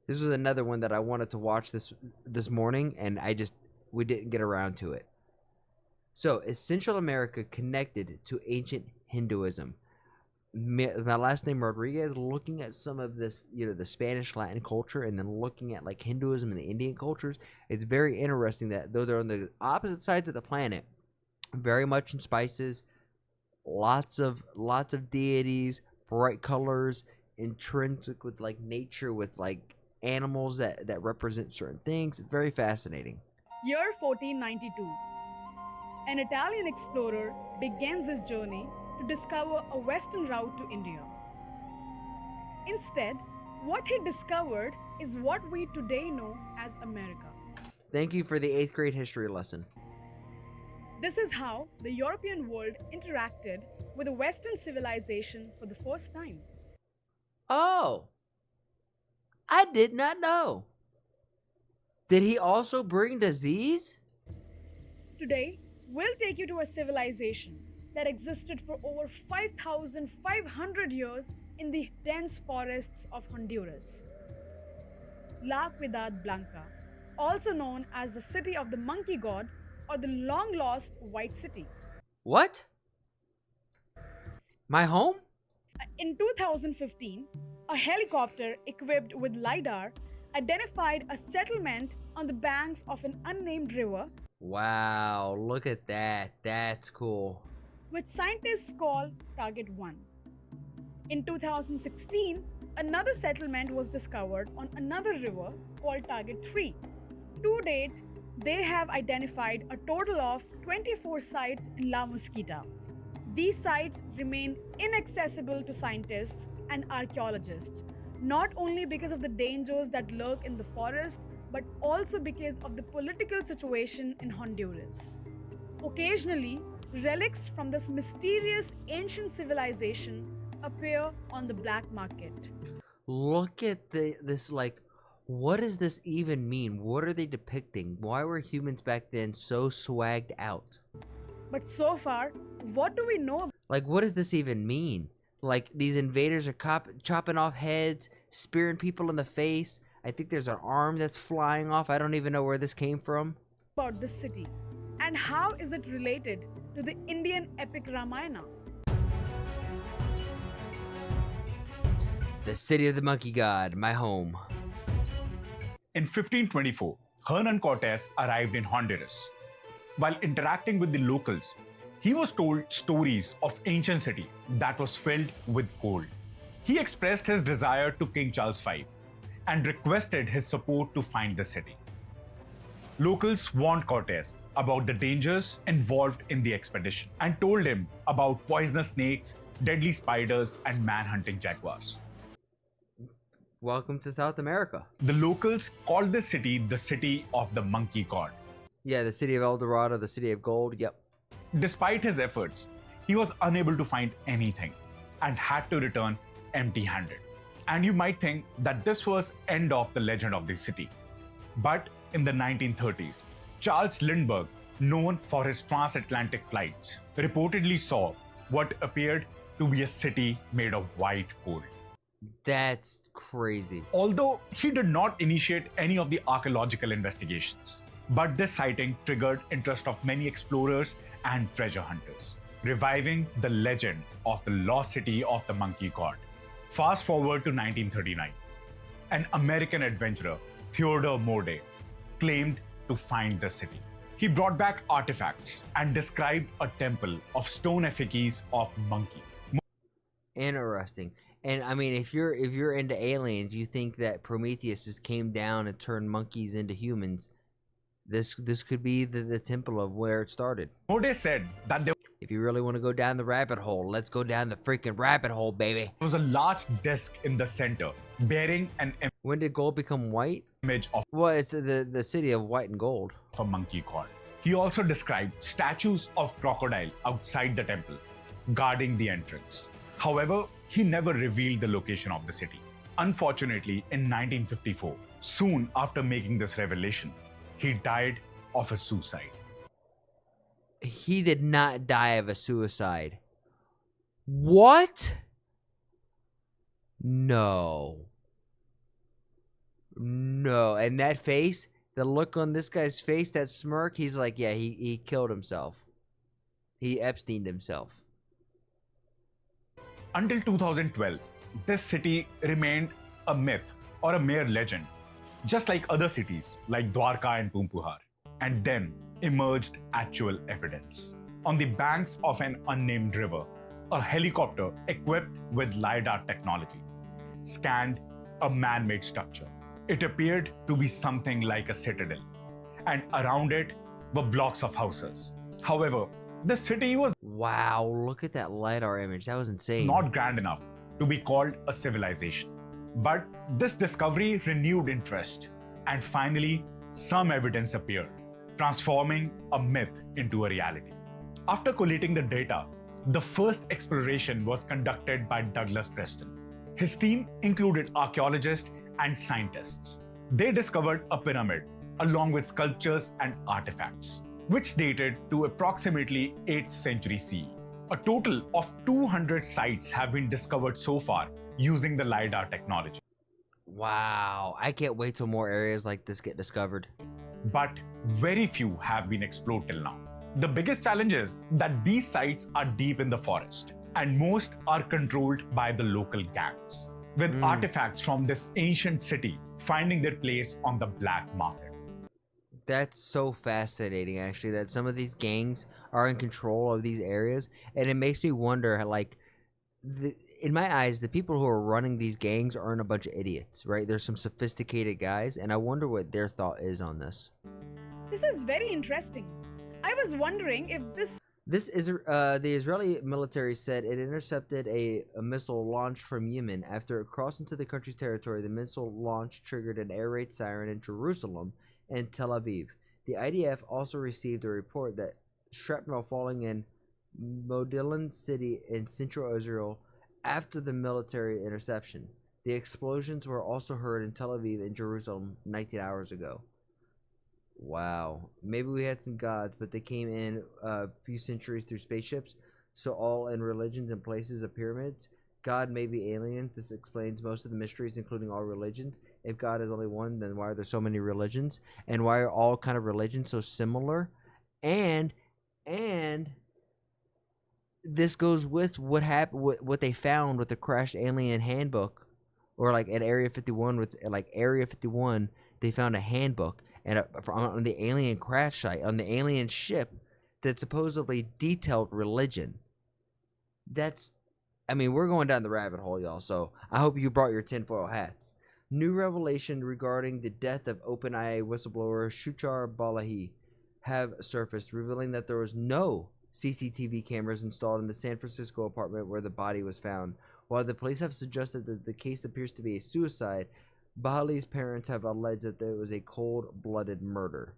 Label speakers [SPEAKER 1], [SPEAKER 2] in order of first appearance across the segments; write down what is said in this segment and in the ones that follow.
[SPEAKER 1] This was another one that I wanted to watch this morning, and we didn't get around to it. So, is Central America connected to ancient Hinduism? My last name Rodriguez, looking at some of this, the Spanish Latin culture, and then looking at like Hinduism and the Indian cultures, it's very interesting that though they're on the opposite sides of the planet, very much in spices, lots of deities, bright colors, intrinsic with like nature, with like animals that represent certain things. Very fascinating.
[SPEAKER 2] Year 1492. An Italian explorer begins his journey to discover a western route to India. Instead, what he discovered is what we today know as America.
[SPEAKER 1] Thank you for the 8th grade history lesson.
[SPEAKER 2] This is how the European world interacted with a Western civilization for the first time.
[SPEAKER 1] Oh, I did not know. Did he also bring disease?
[SPEAKER 2] Today, we'll take you to a civilization that existed for over 5,500 years in the dense forests of Honduras. La Ciudad Blanca, also known as the city of the monkey god or the long-lost White City.
[SPEAKER 1] What? My home?
[SPEAKER 2] In 2015, a helicopter equipped with LiDAR identified a settlement on the banks of an unnamed river,
[SPEAKER 1] Wow, look at that. That's cool.
[SPEAKER 2] which scientists call Target 1. In 2016, another settlement was discovered on another river called Target 3. To date, they have identified a total of 24 sites in La Mosquitia. These sites remain inaccessible to scientists and archaeologists, not only because of the dangers that lurk in the forest, but also because of the political situation in Honduras. Occasionally, relics from this mysterious ancient civilization appear on the black market.
[SPEAKER 1] Look at this, like, what does this even mean? What are they depicting? Why were humans back then so swagged out?
[SPEAKER 2] But so far, what do we know?
[SPEAKER 1] Like, what does this even mean? Like, these invaders are chopping off heads, spearing people in the face. I think there's an arm that's flying off. I don't even know where this came from.
[SPEAKER 2] About this city? And how is it related to the Indian epic Ramayana?
[SPEAKER 1] The city of the monkey god, my home.
[SPEAKER 3] In 1524, Hernan Cortes arrived in Honduras. While interacting with the locals, he was told stories of ancient city that was filled with gold. He expressed his desire to King Charles V and requested his support to find the city. Locals warned Cortes about the dangers involved in the expedition and told him about poisonous snakes, deadly spiders, and man-hunting jaguars.
[SPEAKER 1] Welcome to South America.
[SPEAKER 3] The locals called this city the city of the monkey god.
[SPEAKER 1] Yeah, the city of El Dorado, the city of gold. Yep.
[SPEAKER 3] Despite his efforts, he was unable to find anything and had to return empty-handed. And you might think that this was end of the legend of the city. But in the 1930s, Charles Lindbergh, known for his transatlantic flights, reportedly saw what appeared to be a city made of white gold.
[SPEAKER 1] That's crazy.
[SPEAKER 3] Although he did not initiate any of the archaeological investigations. But this sighting triggered interest of many explorers and treasure hunters, reviving the legend of the lost city of the monkey god. Fast forward to 1939. An American adventurer, Theodore Morde, claimed to find the city. He brought back artifacts and described a temple of stone effigies of monkeys.
[SPEAKER 1] Interesting. And I mean, if you're into aliens, you think that Prometheus just came down and turned monkeys into humans. This could be the temple of where it started.
[SPEAKER 3] Morde said that there
[SPEAKER 1] If you really want to go down the rabbit hole, let's go down the freaking rabbit hole, baby.
[SPEAKER 3] was a large disc in the center bearing an
[SPEAKER 1] When did gold become white?
[SPEAKER 3] image of
[SPEAKER 1] Well, it's the city of white and gold.
[SPEAKER 3] a monkey god. He also described statues of crocodile outside the temple, guarding the entrance. However, he never revealed the location of the city. Unfortunately, in 1954, soon after making this revelation, he died of a suicide.
[SPEAKER 1] He did not die of a suicide. What? No. no. And that face, the look on this guy's face, that smirk, he's like, yeah, he killed himself. He Epsteined himself.
[SPEAKER 3] Until 2012, this city remained a myth or a mere legend, just like other cities like Dwarka and Pumpuhar. And then emerged actual evidence. On the banks of an unnamed river, a helicopter equipped with LiDAR technology scanned a man-made structure. It appeared to be something like a citadel, and around it were blocks of houses. However, the city was
[SPEAKER 1] Wow, look at that LiDAR image. That was insane.
[SPEAKER 3] not grand enough to be called a civilization. But this discovery renewed interest, and finally, some evidence appeared, transforming a myth into a reality. After collating the data, the first exploration was conducted by Douglas Preston. His team included archaeologists and scientists. They discovered a pyramid along with sculptures and artifacts, which dated to approximately 8th century CE. A total of 200 sites have been discovered so far using the LiDAR technology.
[SPEAKER 1] Wow, I can't wait till more areas like this get discovered.
[SPEAKER 3] But very few have been explored till now. The biggest challenge is that these sites are deep in the forest, and most are controlled by the local gangs, with artifacts from this ancient city finding their place on the black market.
[SPEAKER 1] That's so fascinating, actually, that some of these gangs are in control of these areas, and it makes me wonder, like, in my eyes, the people who are running these gangs aren't a bunch of idiots, right? There's some sophisticated guys, and I wonder what their thought is on this.
[SPEAKER 2] This is very interesting. I was wondering if
[SPEAKER 1] This is the Israeli military said it intercepted a missile launched from Yemen after it crossed into the country's territory. The missile launch triggered an air raid siren in Jerusalem and Tel Aviv. The IDF also received a report that shrapnel falling in Modi'in city in central Israel after the military interception. The explosions were also heard in Tel Aviv and Jerusalem 19 hours ago. Wow. Maybe we had some gods, but they came in a few centuries through spaceships, so all in religions and places of pyramids. God may be aliens. This explains most of the mysteries, including all religions. If God is only one, then why are there so many religions? And why are all kind of religions so similar? And this goes with what happened, what they found with the crashed alien handbook, or like at Area 51 with like Area 51, they found a handbook and on the alien crash site on the alien ship that supposedly detailed religion. That's, I mean, we're going down the rabbit hole, y'all. So I hope you brought your tinfoil hats. New revelation regarding the death of OpenAI whistleblower Shuchar Balahi have surfaced, revealing that there was no CCTV cameras installed in the San Francisco apartment where the body was found. While the police have suggested that the case appears to be a suicide, Bahali's parents have alleged that there was a cold-blooded murder.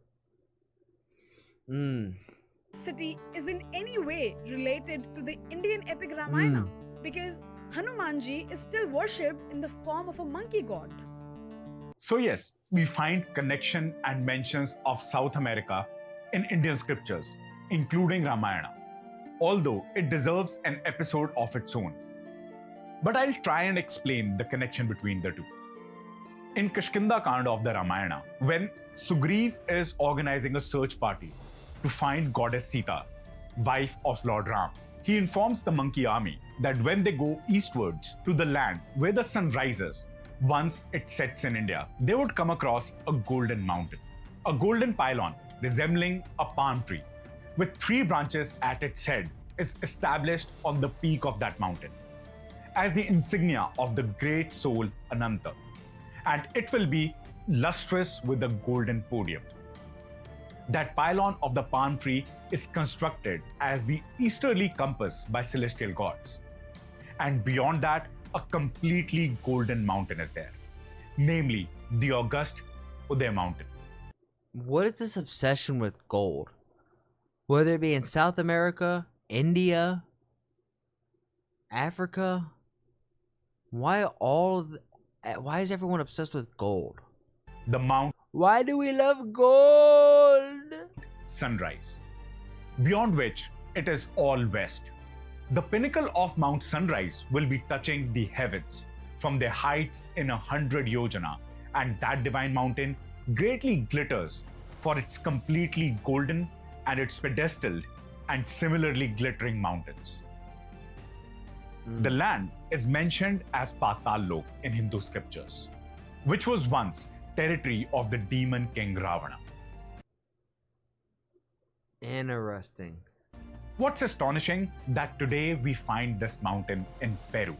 [SPEAKER 2] city is in any way related to the Indian epic Ramayana, because Hanumanji is still worshipped in the form of a monkey god.
[SPEAKER 3] So yes, we find connection and mentions of South America in Indian scriptures, including Ramayana, although it deserves an episode of its own. But I'll try and explain the connection between the two. In Kishkinda Kand of the Ramayana, when Sugriv is organizing a search party to find goddess Sita, wife of Lord Ram, he informs the monkey army that when they go eastwards to the land where the sun rises, once it sets in India, they would come across a golden mountain, a golden pylon resembling a palm tree, with 3 branches at its head, is established on the peak of that mountain as the insignia of the great soul Ananta, and it will be lustrous with a golden podium. That pylon of the palm tree is constructed as the easterly compass by celestial gods. And beyond that, a completely golden mountain is there, namely the august Uday mountain.
[SPEAKER 1] What is this obsession with gold? Whether it be in South America, India, Africa, why is everyone obsessed with gold?
[SPEAKER 3] The Mount
[SPEAKER 1] Why do we love gold?
[SPEAKER 3] Sunrise, beyond which it is all west. The pinnacle of Mount Sunrise will be touching the heavens from their heights in 100 yojana And that divine mountain greatly glitters for its completely golden and its pedestal and similarly glittering mountains. The land is mentioned as Patal Lok in Hindu scriptures, which was once territory of the demon king Ravana.
[SPEAKER 1] Interesting.
[SPEAKER 3] What's astonishing that today we find this mountain in Peru,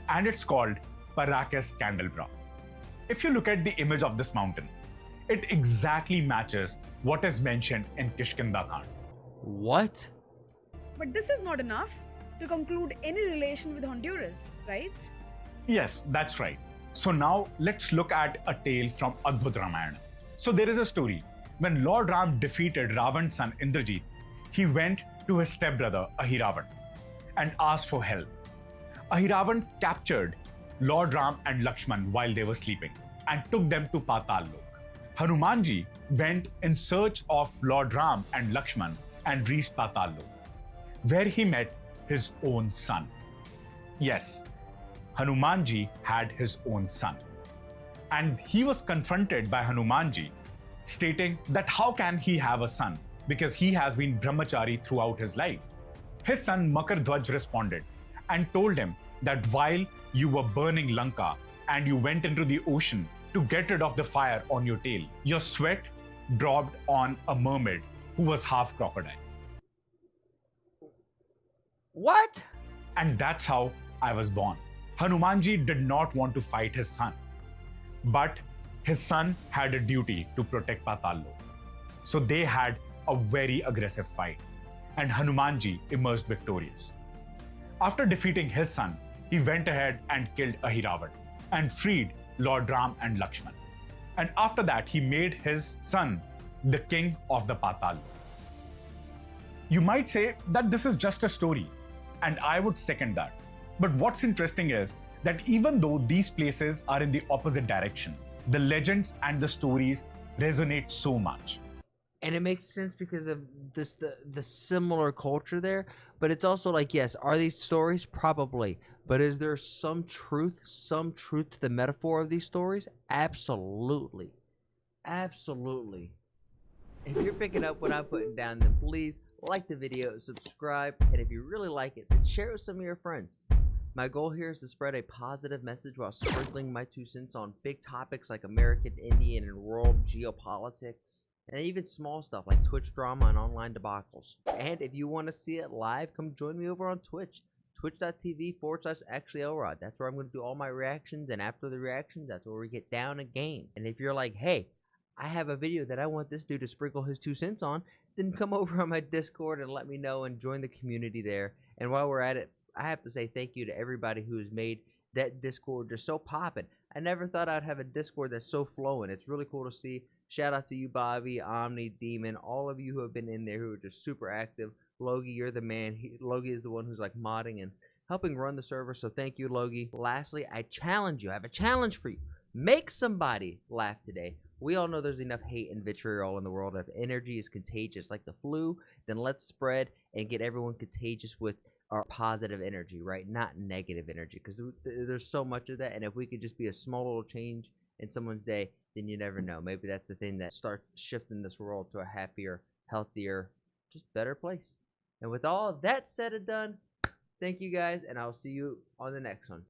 [SPEAKER 3] and it's called Paracas Candelabra. If you look at the image of this mountain, it exactly matches what is mentioned in Kishkinda Kand.
[SPEAKER 1] What?
[SPEAKER 2] But this is not enough to conclude any relation with Honduras, right?
[SPEAKER 3] Yes, that's right. So now let's look at a tale from Adbhut Ramayana. So there is a story. When Lord Ram defeated Ravan's son Indrajit, he went to his stepbrother Ahiravan and asked for help. Ahiravan captured Lord Ram and Lakshman while they were sleeping and took them to Patal Lok. Hanumanji went in search of Lord Ram and Lakshman and reached Patal Lok, where he met his own son. Yes, Hanumanji had his own son. And he was confronted by Hanumanji, stating that how can he have a son because he has been brahmachari throughout his life. His son Makardhwaj responded and told him that while you were burning Lanka and you went into the ocean to get rid of the fire on your tail, your sweat dropped on a mermaid who was half crocodile.
[SPEAKER 1] What?
[SPEAKER 3] And that's how I was born. Hanumanji did not want to fight his son, but his son had a duty to protect Patal Lok. So they had a very aggressive fight, and Hanumanji emerged victorious. After defeating his son, he went ahead and killed Ahiravan and freed Lord Ram and Lakshman. And after that, he made his son the king of the Patal Lok. You might say that this is just a story, and I would second that. But what's interesting is that even though these places are in the opposite direction, the legends and the stories resonate so much.
[SPEAKER 1] And it makes sense because of this the similar culture there, but it's also like, yes, are these stories? Probably. But is there some truth to the metaphor of these stories? Absolutely. Absolutely. If you're picking up what I'm putting down, then please like the video, subscribe, and if you really like it, then share it with some of your friends. My goal here is to spread a positive message while sprinkling my 2 cents on big topics like American, Indian, and world geopolitics, and even small stuff like Twitch drama and online debacles. And if you want to see it live, come join me over on Twitch, twitch.tv/actuallyrod. That's where I'm going to do all my reactions, and after the reactions, that's where we get down a game. And if you're like, hey, I have a video that I want this dude to sprinkle his 2 cents on, then come over on my Discord and let me know and join the community there. And while we're at it, I have to say thank you to everybody who has made that Discord just so poppin'. I never thought I'd have a Discord that's so flowing. It's really cool to see. Shout out to you, Bobby, Omni, Demon, all of you who have been in there who are just super active. Logie, you're the man. Logie is the one who's like modding and helping run the server, so thank you, Logie. Lastly, I challenge you. I have a challenge for you. Make somebody laugh today. We all know there's enough hate and vitriol in the world. If energy is contagious like the flu, then let's spread and get everyone contagious with our positive energy, right? Not negative energy, because there's so much of that. And if we could just be a small little change in someone's day, then you never know. Maybe that's the thing that starts shifting this world to a happier, healthier, just better place. And with all of that said and done, thank you guys, and I'll see you on the next one.